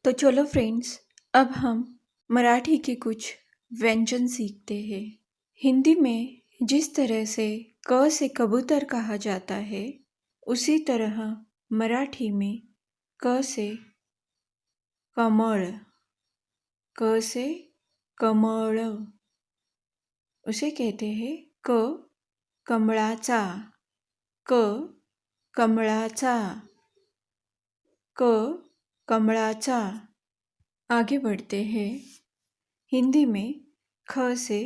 तो चलो फ्रेंड्स, अब हम मराठी के कुछ व्यंजन सीखते हैं। हिंदी में जिस तरह से क से कबूतर कहा जाता है, उसी तरह मराठी में क से कमल, क से कमळ, उसे कहते हैं क कमळाचा, क कमळाचा, क कमळाचा। आगे बढ़ते हैं। हिंदी में ख से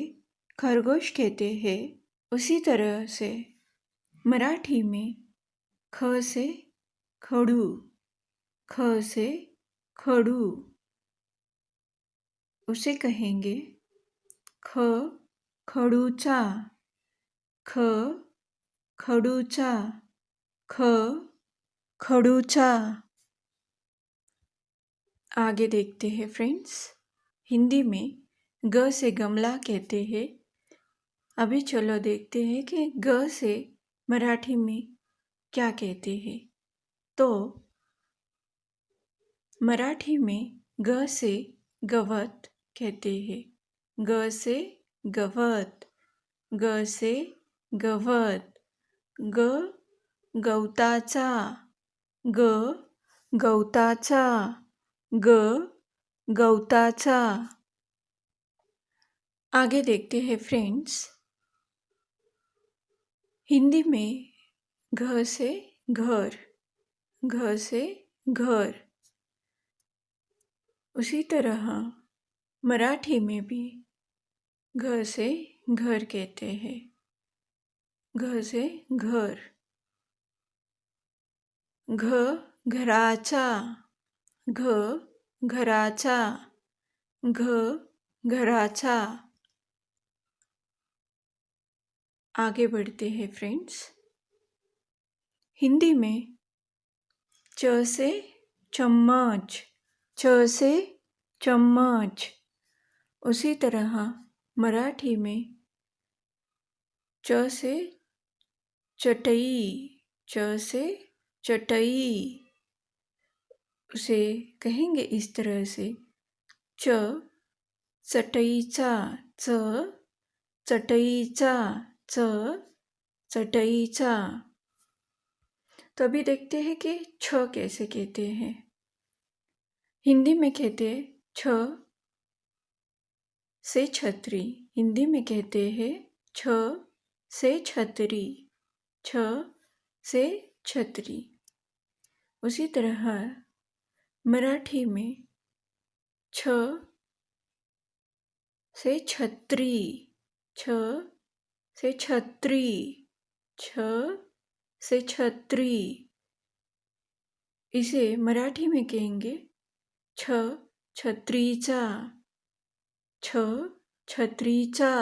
खरगोश कहते हैं, उसी तरह से मराठी में ख से खडू, ख से खडू, उसे कहेंगे ख खडूचा, ख खडूचा, ख खडूचा। आगे देखते हैं फ्रेंड्स। हिंदी में ग से गमला कहते हैं। अभी चलो देखते हैं कि ग से मराठी में क्या कहते हैं। तो मराठी में ग से गवत कहते हैं। ग से गवत, ग से गवत, ग गवताचा, ग गवताचा, ग गवताचा। आगे देखते हैं फ्रेंड्स। हिंदी में घ से घर, घ से घर, उसी तरह मराठी में भी घ से घर कहते हैं। घ से घर, घ घराचा, घ घराचा, घ घराचा। आगे बढ़ते हैं फ्रेंड्स। हिंदी में च से चम्मच, च से चम्मच, उसी तरह मराठी में च से चटई, च से चटई, उसे कहेंगे इस तरह से च चटईचा, च चटईचा, च चटईचा। तो अभी देखते हैं कि छ कैसे कहते हैं। हिंदी में कहते हैं छ से छतरी, हिंदी में कहते हैं छ से छतरी, छ से छतरी। उसी तरह मराठी में छ से छतरी, छ से छतरी, छ से छतरी। इसे मराठी में कहेंगे छ छत्रीचा, छ छत्रीचा,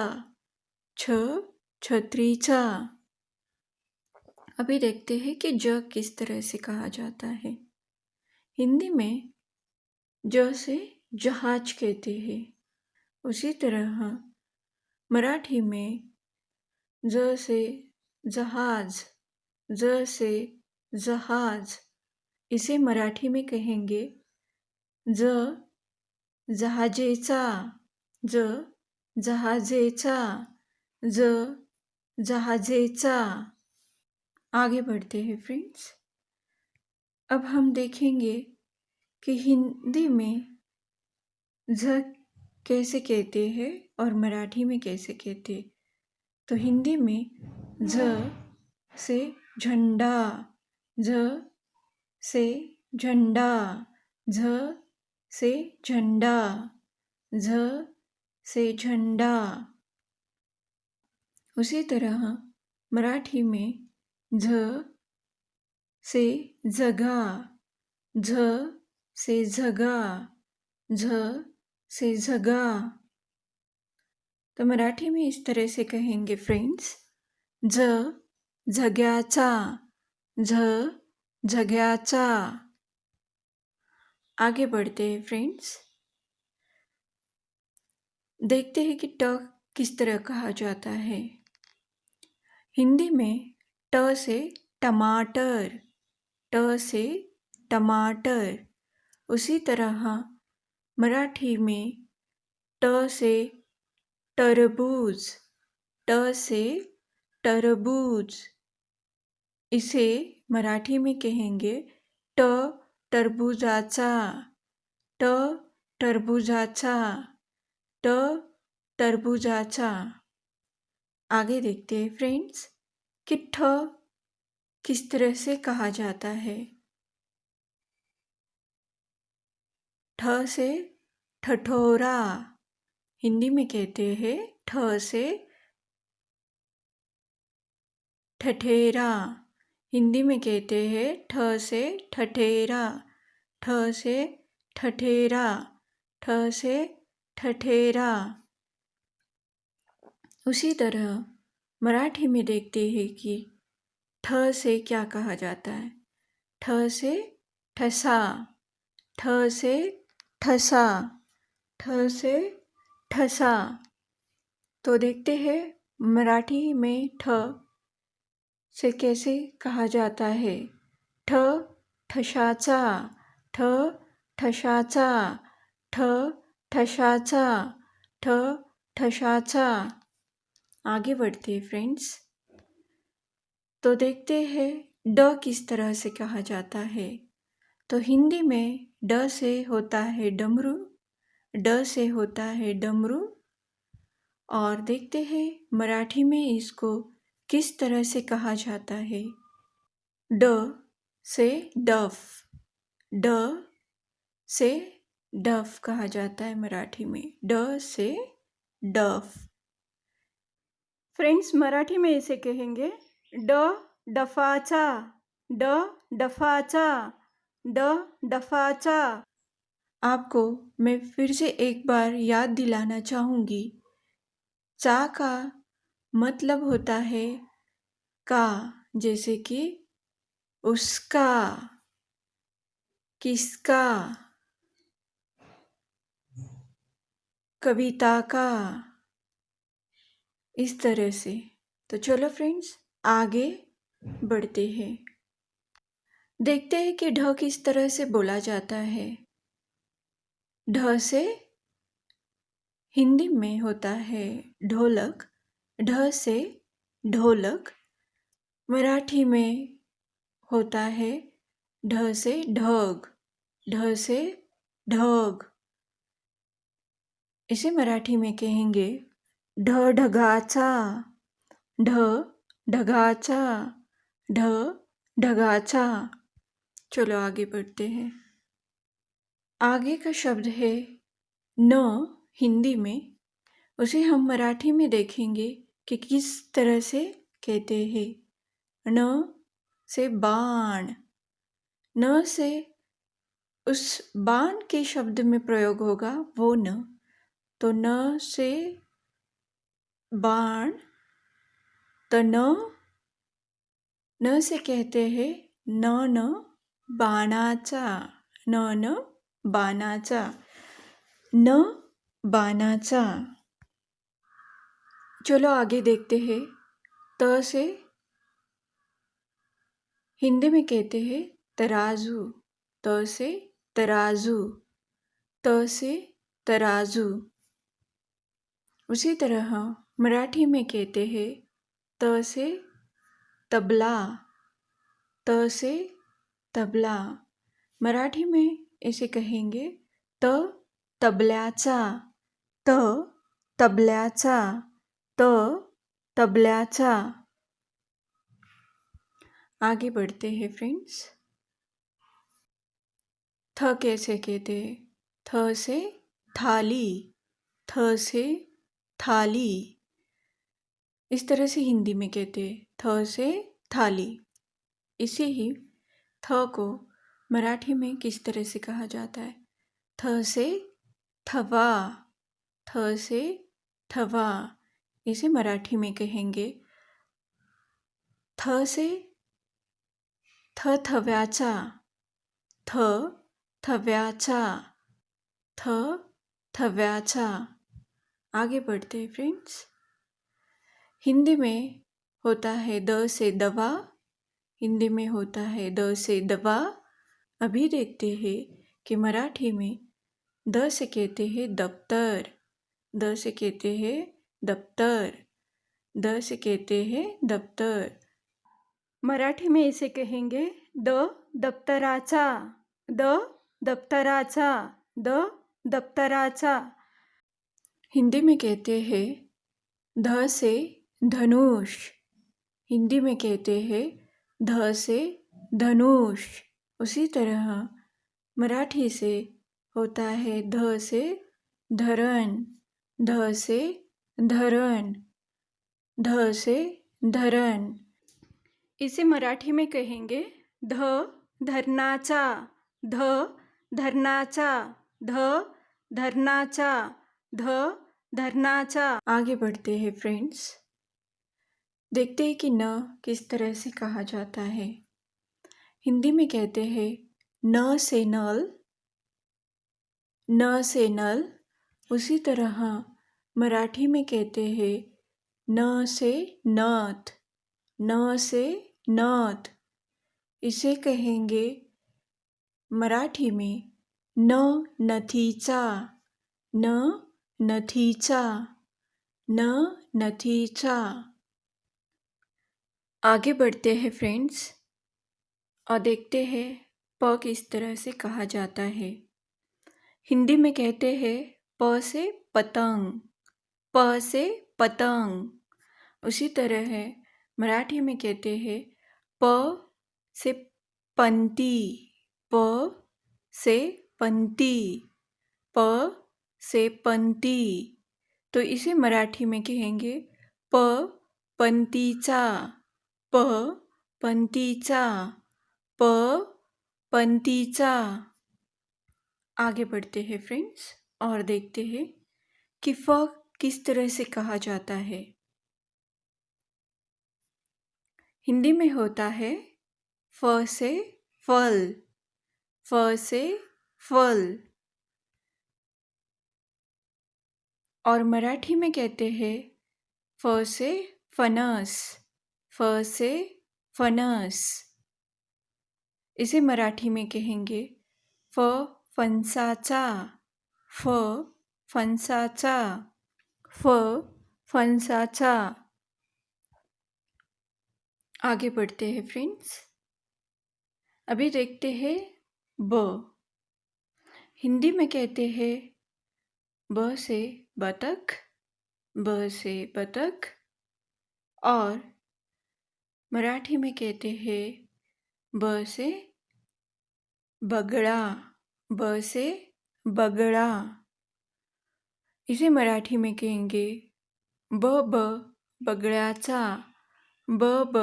छ छत्रीचा। अभी देखते हैं कि ज किस तरह से कहा जाता है। हिंदी में ज से जहाज कहते हैं। उसी तरह मराठी में ज से जहाज, ज से जहाज, इसे मराठी में कहेंगे ज जहाजेचा, ज जहाजेचा, ज जहाजेचा। आगे बढ़ते हैं फ्रेंड्स। अब हम देखेंगे कि हिंदी में झ कैसे कहते हैं और मराठी में कैसे कहते हैं। तो हिंदी में झ से झंडा, झ से झंडा, झ से झंडा, झ से झंडा। उसी तरह मराठी में झ से जगा, झ से जगा, झ से जगा। तो मराठी में इस तरह से कहेंगे फ्रेंड्स, झ झग्याचा, झ झग्याचा। आगे बढ़ते हैं फ्रेंड्स। देखते हैं कि ट किस तरह कहा जाता है। हिंदी में ट से टमाटर, ट से टमाटर, उसी तरह मराठी में ट से तरबूज, ट से तरबूज, इसे मराठी में कहेंगे ट टरबूजाचा, ट टरबूजाचा, ट टरबूजाचा। आगे देखते हैं फ्रेंड्स कि ठ किस तरह से कहा जाता है। ठ से ठठोरा, हिंदी में कहते हैं ठ से ठठेरा, हिंदी में कहते हैं ठ से ठठेरा, ठ से ठठेरा, ठ से ठठेरा। उसी तरह मराठी में देखते हैं कि ठ से क्या कहा जाता है। ठ से ठसा, ठ से ठसा, ठ से ठसा। तो देखते हैं मराठी में ठ से कैसे कहा जाता है। ठ ठशाचा, ठ ठशाचा, ठ ठशाचा, ठ ठशाचा। आगे बढ़ते हैं फ्रेंड्स। तो देखते हैं ड किस तरह से कहा जाता है। तो हिंदी में ड से होता है डमरू, ड से होता है डमरू। और देखते हैं मराठी में इसको किस तरह से कहा जाता है। ड से डफ, ड से डफ कहा जाता है मराठी में, ड से डफ। फ्रेंड्स मराठी में इसे कहेंगे ड डफाचा, ड डफाचा, ड डफाचा। आपको मैं फिर से एक बार याद दिलाना चाहूँगी, चा का मतलब होता है का, जैसे कि उसका, किसका, कविता का, इस तरह से। तो चलो फ्रेंड्स आगे बढ़ते हैं। देखते हैं कि ढ किस तरह से बोला जाता है। ढ से हिंदी में होता है ढोलक, ढ से ढोलक। मराठी में होता है ढ से ढग, ढ से ढग। इसे मराठी में कहेंगे ढ ढगाचा, ढ ढगाचा, ढ ढगाचा। चलो आगे बढ़ते हैं। आगे का शब्द है न, हिंदी में। उसे हम मराठी में देखेंगे कि किस तरह से कहते हैं। न से बाण, न से उस बाण के शब्द में प्रयोग होगा वो न। तो न से बाण, तो न से कहते हैं न बाणाचा, न बाणाचा, न बाणाचा। चलो आगे देखते हैं। त से हिंदी में कहते हैं तराजू, त से तराजू, त से तराजू। उसी तरह मराठी में कहते हैं त से तबला, त से तबला। मराठी में इसे कहेंगे त तबल्याचा, त तबल्याचा, त तबल्याचा। आगे बढ़ते हैं फ्रेंड्स। थ कैसे कहते हैं। थ से थाली, थ से थाली। इस तरह से हिंदी में कहते हैं थ से थाली। इसे ही थ को मराठी में किस तरह से कहा जाता है। थ से थवा, थ से थवा। इसे मराठी में कहेंगे थ से थव्याचा, थ थव्याचा, थ थव्याचा। आगे बढ़ते हैं फ्रेंड्स। हिंदी में होता है द से दवा, हिंदी में होता है द से दवा। अभी देखते हैं कि मराठी में द से कहते हैं दफ्तर, द से कहते हैं दफ्तर, द से कहते हैं दफ्तर। मराठी में इसे कहेंगे द दप्तराचा, द दप्तराचा, द दप्तराचा। हिंदी में कहते हैं ध से धनुष, हिंदी में कहते हैं ध से धनुष। उसी तरह मराठी से होता है ध से धरण, ध से धरण, ध से धरण। इसे मराठी में कहेंगे ध धरणाचा, ध धरणाचा, ध धरणाचा, ध धरणाचा। आगे बढ़ते हैं फ्रेंड्स, देखते हैं कि न किस तरह से कहा जाता है। हिंदी में कहते हैं न से नल, न से नल। उसी तरह मराठी में कहते हैं न से नथ, न से नथ। इसे कहेंगे मराठी में न नथीचा, न नथीचा, न नथीचा। आगे बढ़ते हैं फ्रेंड्स और देखते हैं प किस तरह से कहा जाता है। हिंदी में कहते हैं प से पतंग, प से पतंग। उसी तरह है मराठी में कहते हैं प से पंती, प से पंती, प से पंती। तो इसे मराठी में कहेंगे प पंतीचा, प पंतीचा, प पंतीचा। आगे बढ़ते हैं फ्रेंड्स और देखते हैं कि फ किस तरह से कहा जाता है। हिंदी में होता है फ से फल, फ से फल। और मराठी में कहते हैं फ से फणस, फ से फणस। इसे मराठी में कहेंगे फ फणसाचा, फ फणसाचा, फ फणसाचा। आगे बढ़ते हैं फ्रेंड्स, अभी देखते हैं ब। हिंदी में कहते हैं ब से बतख, ब से बतख। और मराठी में कहते हैं ब से बगड़ा, ब से बगड़ा। इसे मराठी में कहेंगे ब ब बगड्याचा, ब ब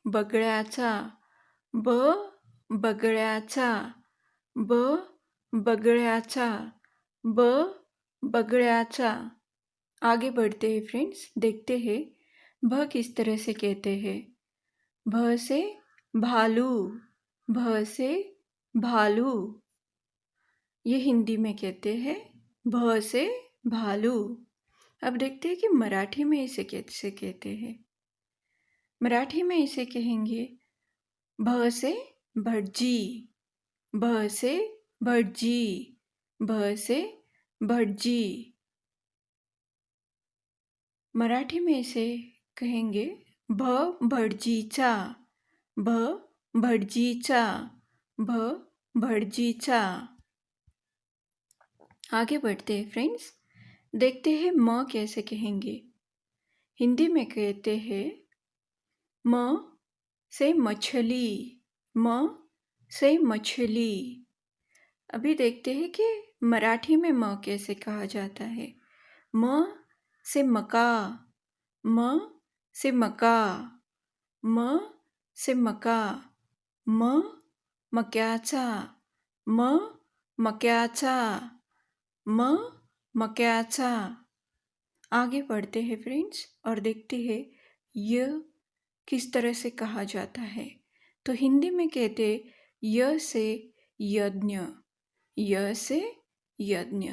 बगड्याचा, ब बगड्याचा, ब बगड्याचा, ब बगड्याचा। आगे बढ़ते हैं फ्रेंड्स, देखते हैं भ किस तरह से कहते हैं। भ से भालू, भ से भालू। ये हिंदी में कहते हैं भ से भालू। अब देखते हैं कि मराठी में इसे कैसे कहते हैं। मराठी में इसे कहेंगे भ से भटजी, भ से भटजी, भ से भटजी। मराठी में इसे कहेंगे भ भटजीचा, भ भटजीचा, भ भटजीचा। आगे बढ़ते हैं फ्रेंड्स, देखते हैं म कैसे कहेंगे। हिंदी में कहते हैं म से मछली, म से मछली। अभी देखते हैं कि मराठी में म कैसे कहा जाता है। म से मका, म से मका, म से मका, म मक्याचा, म मक्याचा, म मक्याचा। आगे बढ़ते हैं फ्रेंड्स और देखते हैं य किस तरह से कहा जाता है। तो हिंदी में कहते य से यज्ञ, य से यज्ञ।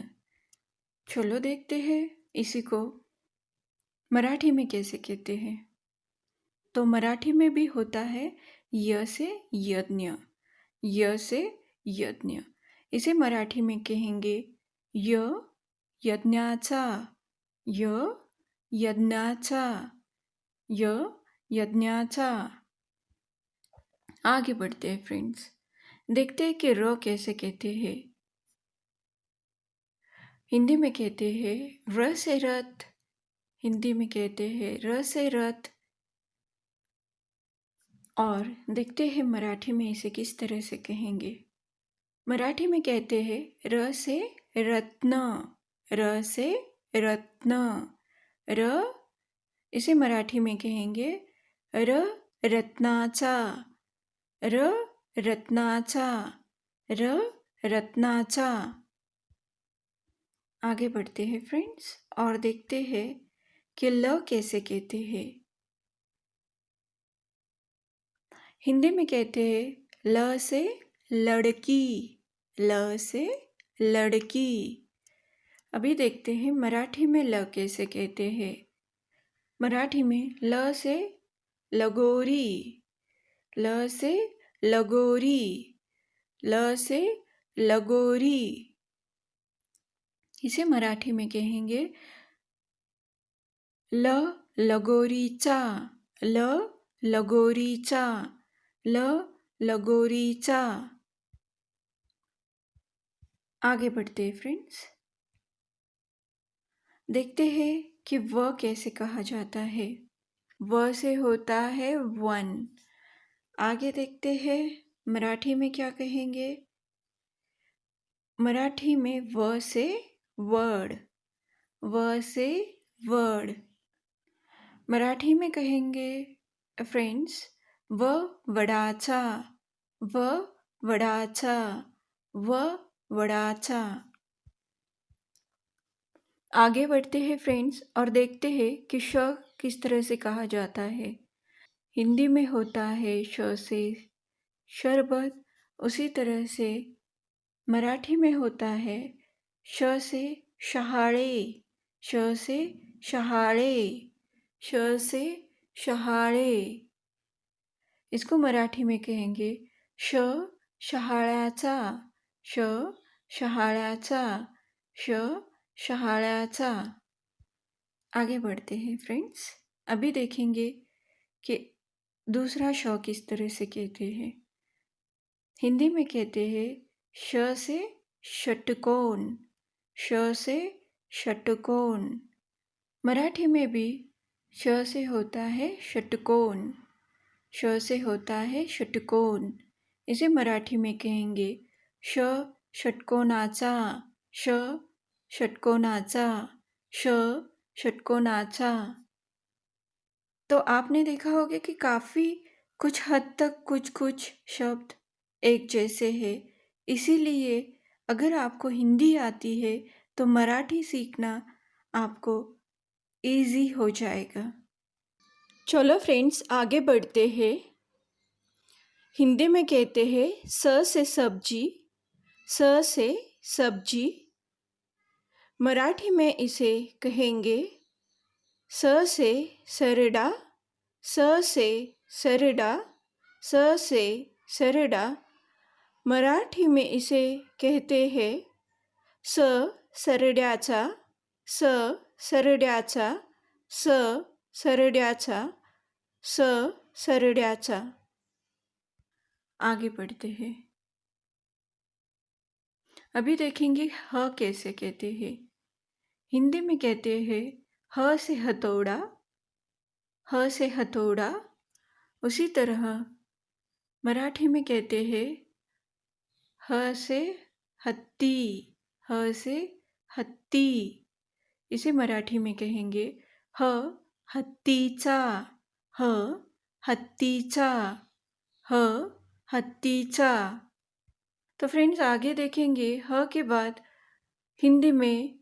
चलो देखते हैं इसी को मराठी में कैसे कहते हैं। तो मराठी में भी होता है य से यज्ञ, य से यज्ञ। इसे मराठी में कहेंगे य यज्ञाचा, य यज्ञाचा, य यज्ञाचा। आगे बढ़ते हैं फ्रेंड्स, देखते हैं कि र कैसे कहते हैं। हिंदी में कहते हैं र से रथ, हिंदी में कहते हैं र से रथ। और देखते हैं मराठी में इसे किस तरह से कहेंगे। मराठी में कहते हैं र से रत्न, र से रत्न, र। इसे मराठी में कहेंगे र रत्नाचा, र रत्नाचा, र रत्नाचा। आगे बढ़ते हैं फ्रेंड्स और देखते हैं कि ल कैसे कहते हैं। हिंदी में कहते हैं ल से लड़की, ल से लड़की। अभी देखते हैं मराठी में ल कैसे कहते हैं। मराठी में ल से लगोरी, ल से लगोरी, ल से लगोरी। इसे मराठी में कहेंगे ल लगोरीचा, ल लगोरीचा, ल लगोरीचा। आगे बढ़ते हैं फ्रेंड्स, देखते हैं कि व कैसे कहा जाता है। व से होता है वन। आगे देखते हैं मराठी में क्या कहेंगे। मराठी में व से वर्ड, व से वर्ड। मराठी में कहेंगे फ्रेंड्स व वडाचा, व वडाचा, व वडाचा। आगे बढ़ते हैं फ्रेंड्स और देखते हैं कि श किस तरह से कहा जाता है। हिंदी में होता है श से शरबत, उसी तरह से मराठी में होता है श से शहाळे, श से शहाळे, श से शहाळे। इसको मराठी में कहेंगे श शहाळ्याचा, श शहाळ्याचा, श शहाळ्याचा। आगे बढ़ते हैं फ्रेंड्स, अभी देखेंगे कि दूसरा श किस तरह से कहते हैं। हिंदी में कहते हैं श से षटकोण, श से षटकोण। मराठी में भी श से होता है षटकोण, श से होता है षटकोण। इसे मराठी में कहेंगे श षटकोणाचा, श षटकोणाचा, श षटकोणाचा। तो आपने देखा होगा कि काफ़ी कुछ हद तक कुछ कुछ शब्द एक जैसे हैं। इसीलिए अगर आपको हिंदी आती है तो मराठी सीखना आपको इजी हो जाएगा। चलो फ्रेंड्स आगे बढ़ते हैं। हिंदी में कहते हैं स से सब्जी, स से सब्जी। मराठी में इसे कहेंगे स से सरडा, स से सरडा, स से सरडा। मराठी में इसे कहते हैं स सरड्याचा, स सरड्याचा, स सरड्याचा, स सरड्याचा। आगे बढ़ते हैं, अभी देखेंगे ह कैसे कहते हैं। हिंदी में कहते हैं ह से हथौड़ा, ह से हथौड़ा। उसी तरह मराठी में कहते हैं ह से हत्ती, ह से हत्ती। इसे मराठी में कहेंगे ह हत्तीचा, ह हत्तीचा, ह हत्तीचा। तो फ्रेंड्स आगे देखेंगे ह के बाद हिंदी में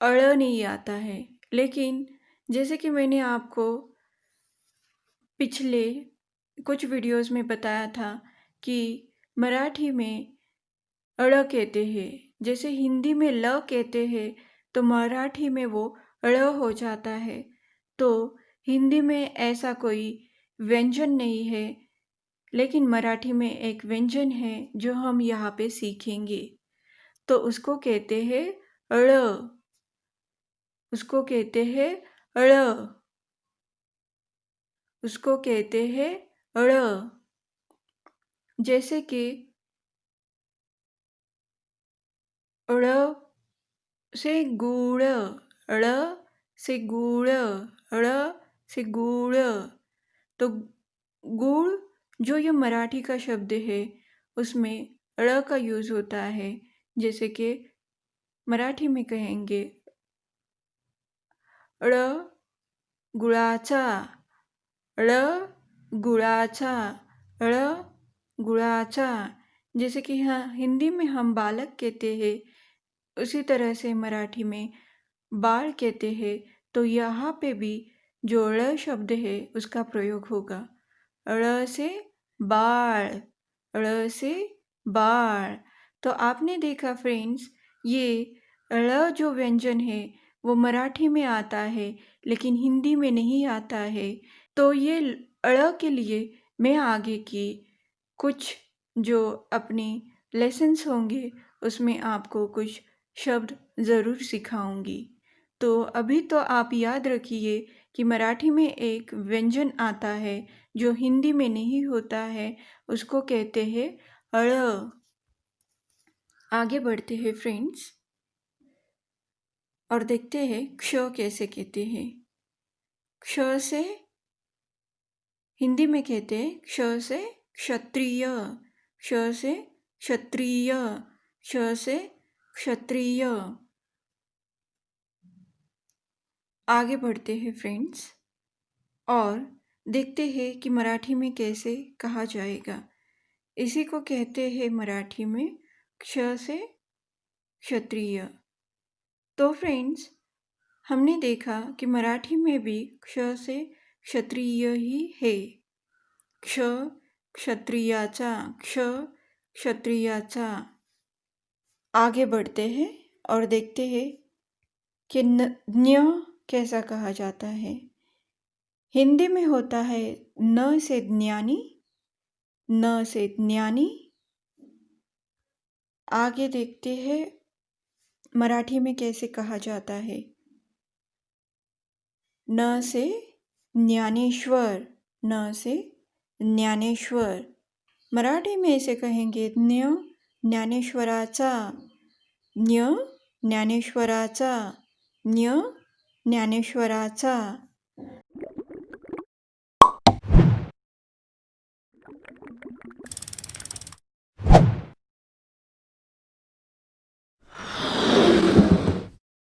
अड़ नहीं आता है, लेकिन जैसे कि मैंने आपको पिछले कुछ वीडियोस में बताया था कि मराठी में अड़ कहते हैं, जैसे हिंदी में ल कहते हैं तो मराठी में वो अड़ हो जाता है। तो हिंदी में ऐसा कोई व्यंजन नहीं है लेकिन मराठी में एक व्यंजन है जो हम यहाँ पे सीखेंगे, तो उसको कहते हैं ळ। उसको कहते हैं ळ। उसको कहते हैं ळ। जैसे कि ळ से गुळ, ळ से गुळ, ळ से गुळ। तो गुड़ जो ये मराठी का शब्द है उसमें ळ का यूज़ होता है। जैसे कि मराठी में कहेंगे ळ गुळाचा, ळ गुळाचा, ळ गुळाचा। जैसे कि हाँ, हिंदी में हम बालक कहते हैं, उसी तरह से मराठी में बाल कहते हैं। तो यहाँ पे भी जो ळ शब्द है उसका प्रयोग होगा। ळ से बाळ, ळ से बाळ। तो आपने देखा फ्रेंड्स, ये ळ जो व्यंजन है वो मराठी में आता है लेकिन हिंदी में नहीं आता है। तो ये ळ के लिए मैं आगे की कुछ जो अपने लेसन्स होंगे उसमें आपको कुछ शब्द ज़रूर सिखाऊंगी। तो अभी तो आप याद रखिए कि मराठी में एक व्यंजन आता है जो हिंदी में नहीं होता है, उसको कहते हैं ळ। आगे बढ़ते हैं फ्रेंड्स और देखते हैं क्ष कैसे कहते हैं। क्ष से हिंदी में कहते हैं क्ष से क्षत्रिय, क्ष से क्षत्रिय, क्ष से क्षत्रिय। आगे बढ़ते हैं फ्रेंड्स और देखते हैं कि मराठी में कैसे कहा जाएगा। इसी को कहते हैं मराठी में क्ष से क्षत्रिय। तो फ्रेंड्स, हमने देखा कि मराठी में भी क्ष से क्षत्रिय ही है। क्ष क्षत्रियाचा, क्ष क्षत्रियाचा। आगे बढ़ते हैं और देखते हैं कि न्य कैसा कहा जाता है। हिंदी में होता है न से ज्ञानी, न से ज्ञानी। आगे देखते हैं मराठी में कैसे कहा जाता है। न से ज्ञानेश्वर, न से ज्ञानेश्वर। मराठी में ऐसे कहेंगे ज्ञ ज्ञानेश्वराचा, ज्ञ ज्ञानेश्वराचा, ज्ञ ज्ञानेश्वराचा।